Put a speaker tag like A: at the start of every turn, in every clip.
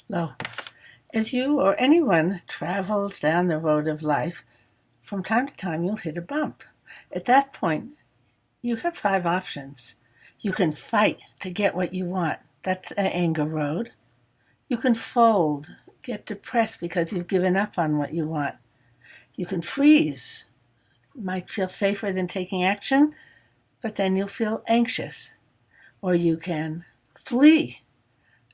A: Low. As you or anyone travels down the road of life, from time to time you'll hit a bump. At that point, you have 5 options. You can fight to get what you want. That's an anger road. You can fold, get depressed because you've given up on what you want. You can freeze. Might feel safer than taking action, but then you'll feel anxious. Or you can flee.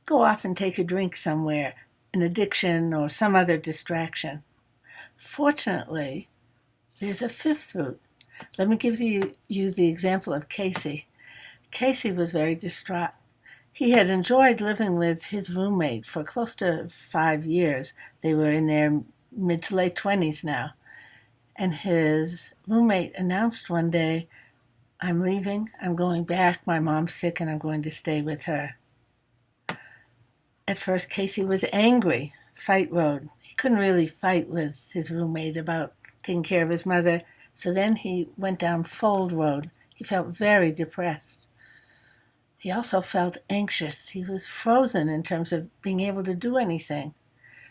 A: Go off and take a drink somewhere, an addiction or some other distraction. Fortunately, there's a fifth route. Let me give you the example of Casey. Casey was very distraught. He had enjoyed living with his roommate for close to 5 years. They were in their mid to late 20s now. And his roommate announced one day, "I'm leaving, I'm going back, my mom's sick and I'm going to stay with her." At first, Casey was angry, fight road. He couldn't really fight with his roommate about taking care of his mother, so then he went down fold road. He felt very depressed. He also felt anxious. He was frozen in terms of being able to do anything.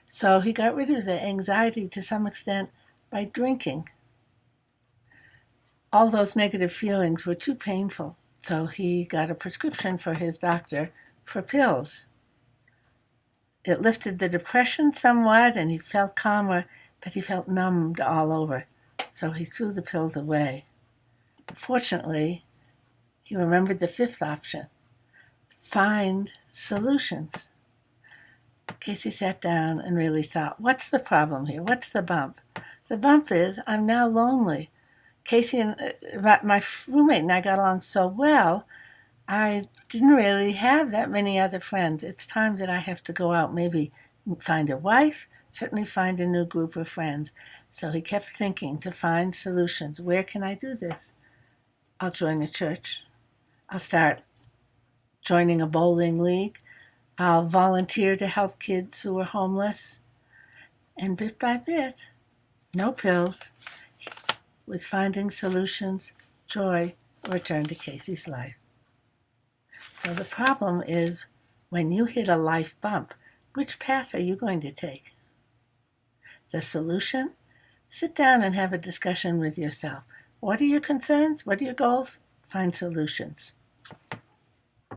A: So he got rid of the anxiety to some extent by drinking. All those negative feelings were too painful, so he got a prescription for his doctor for pills. It lifted the depression somewhat and he felt calmer, but he felt numbed all over, so he threw the pills away. Fortunately, he remembered the fifth option: find solutions. Casey sat down and really thought, what's the problem here? What's the bump? The bump is I'm now lonely. Casey and my roommate and I got along so well, I didn't really have that many other friends. It's time that I have to go out, maybe find a wife, certainly find a new group of friends. So he kept thinking to find solutions. Where can I do this? I'll join a church. I'll start joining a bowling league. I'll volunteer to help kids who are homeless. And bit by bit, no pills, with finding solutions, joy returned to Casey's life. So the problem is, when you hit a life bump, which path are you going to take? The solution? Sit down and have a discussion with yourself. What are your concerns? What are your goals? Find solutions.